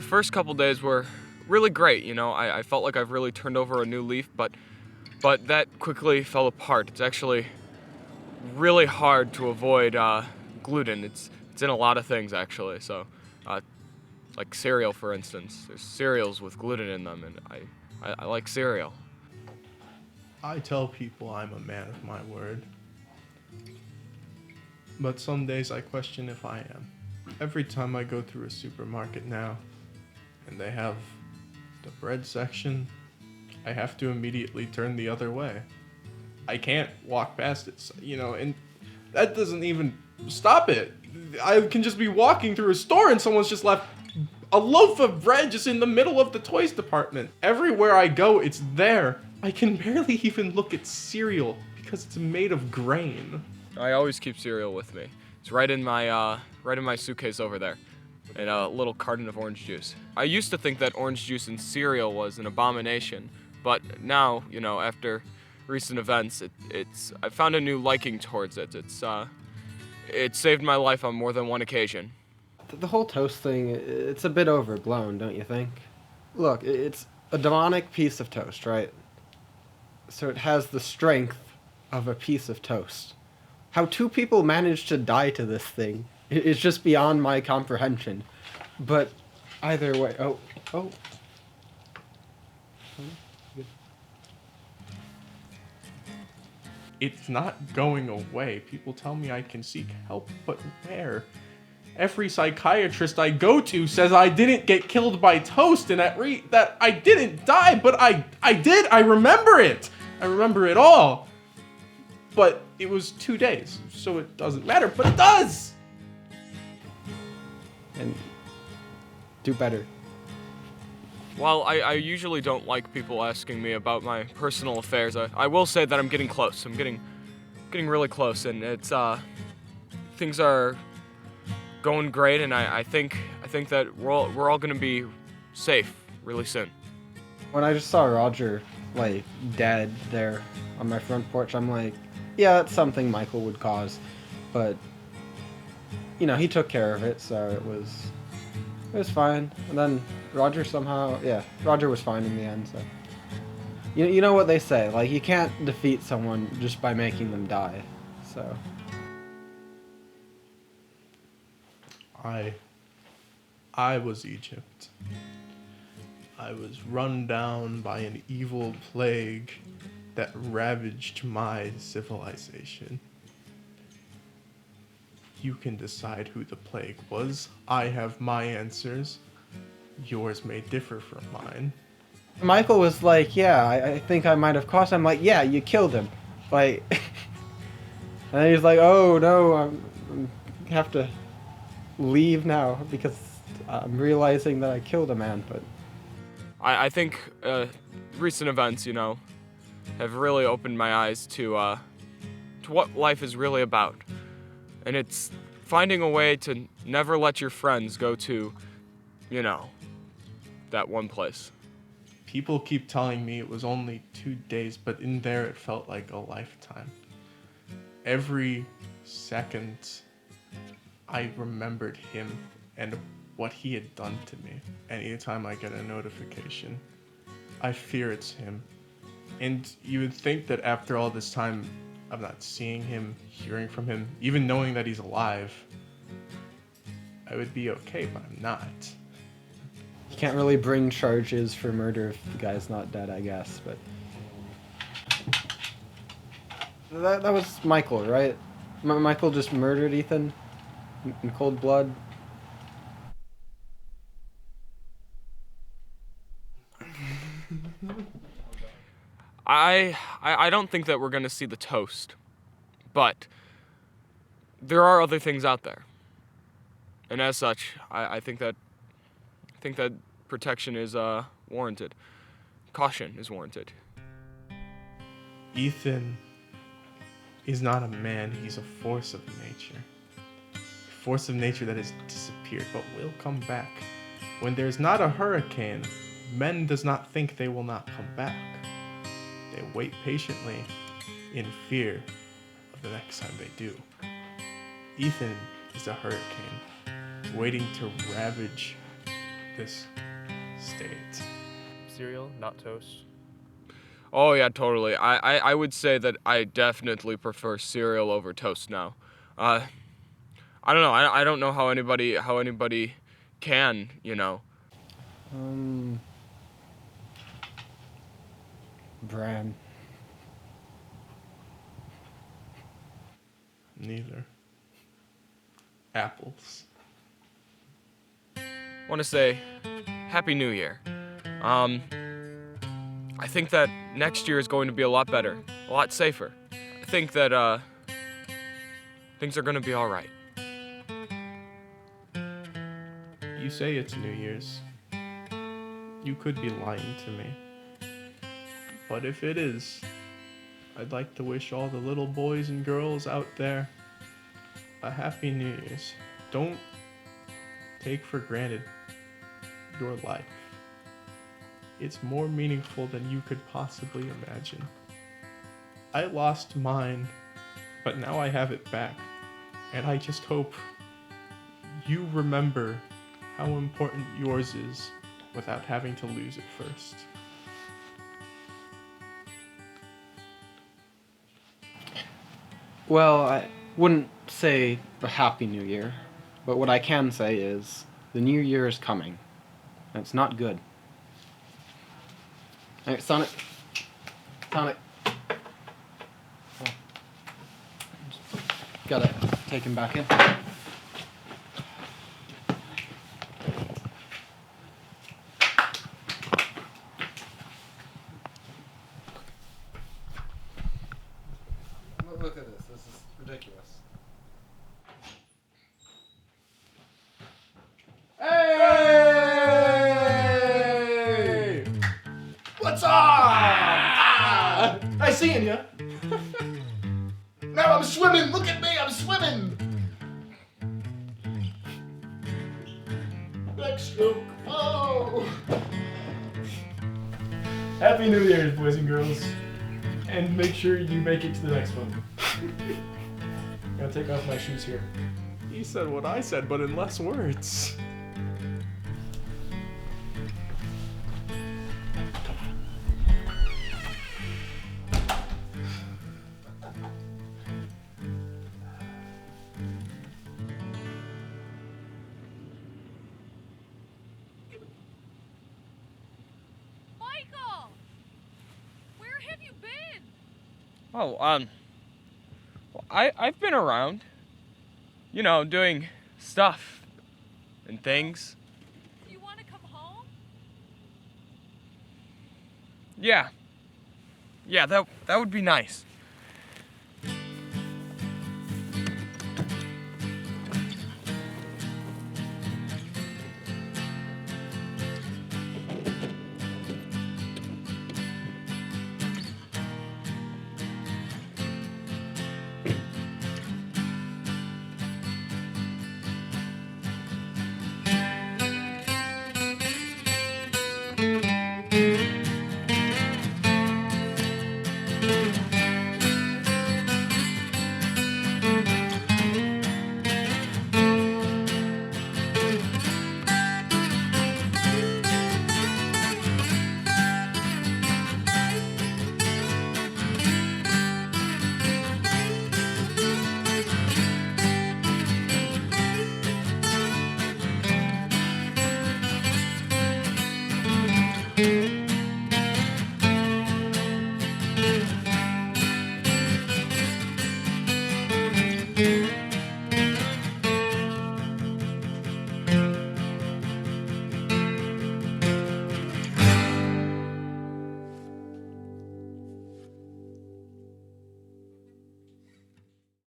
first couple days were really great. I felt like I've really turned over a new leaf, but that quickly fell apart. It's actually really hard to avoid gluten. It's in a lot of things actually. So, like cereal, for instance. There's cereals with gluten in them, and I like cereal. I tell people I'm a man of my word, but some days I question if I am. Every time I go through a supermarket now, and they have the bread section, I have to immediately turn the other way. I can't walk past it, and that doesn't even stop it. I can just be walking through a store and someone's just left a loaf of bread just in the middle of the toys department. Everywhere I go, it's there. I can barely even look at cereal because it's made of grain. I always keep cereal with me. It's right in my suitcase over there, and a little carton of orange juice. I used to think that orange juice in cereal was an abomination, but now, after recent events, I found a new liking towards it. It saved my life on more than one occasion. The whole toast thing, it's a bit overblown, don't you think? Look, it's a demonic piece of toast, right? So it has the strength of a piece of toast. How two people managed to die to this thing is just beyond my comprehension. But either way, oh. It's not going away. People tell me I can seek help, but where? Every psychiatrist I go to says I didn't get killed by toast and that I didn't die, but I did. I remember it. I remember it all. But it was 2 days, so it doesn't matter, but it does! And do better. While I usually don't like people asking me about my personal affairs, I will say that I'm getting close. I'm getting really close, and it's things are going great, and I think that we're all gonna be safe really soon. When I just saw Roger, dead there on my front porch, I'm like, yeah, that's something Michael would cause. But, he took care of it, so it was fine. And then Roger Roger was fine in the end, so. You know what they say, you can't defeat someone just by making them die, so. I was Egypt. I was run down by an evil plague that ravaged my civilization. You can decide who the plague was. I have my answers. Yours may differ from mine. Michael was like, yeah, I think I might have caused him. I'm like, yeah, you killed him. And then he's like, oh no, I have to leave now because I'm realizing that I killed a man. But I think recent events, have really opened my eyes to what life is really about. And it's finding a way to never let your friends go to, that one place. People keep telling me it was only 2 days, but in there it felt like a lifetime. Every second I remembered him and what he had done to me. Anytime I get a notification, I fear it's him. And you would think that after all this time of not seeing him, hearing from him, even knowing that he's alive, I would be okay, but I'm not. you can't really bring charges for murder if the guy's not dead, I guess. But that was Michael, right? Michael just murdered Ethan in cold blood. I don't think that we're gonna see the toast, but there are other things out there, and as such, I think that protection is warranted. Caution is warranted. Ethan is not a man, he's a force of nature. A force of nature that has disappeared, but will come back. When there's not a hurricane, men does not think they will not come back. They wait patiently in fear of the next time they do. Ethan is a hurricane waiting to ravage this state. Cereal, not toast. Oh yeah, totally. I would say that I definitely prefer cereal over toast now. I don't know. I don't know how anybody can, you know. Bran. Neither. Apples. Want to say Happy New Year. I think that next year is going to be a lot better, a lot safer. I think that things are going to be all right. You say it's New Year's. You could be lying to me. But if it is, I'd like to wish all the little boys and girls out there a Happy New Year's. Don't take for granted your life. It's more meaningful than you could possibly imagine. I lost mine, but now I have it back. And I just hope you remember how important yours is without having to lose it first. Well, I wouldn't say a happy new year, but what I can say is the new year is coming. And it's not good. Alright, Sonic. Sonic. Oh. Gotta take him back in. Look at this. This is ridiculous. Hey! What's up? I seen ya. Now I'm swimming. Look at me. I'm swimming. Backstroke. Whoa. Happy New Year's, boys and girls. And make sure you make it to the next one. I'm gonna take off my shoes here. He said what I said, but in less words. Michael! Where have you been? Oh, well, I've been around. You know, doing stuff and things. Do you want to come home? Yeah. Yeah, that would be nice.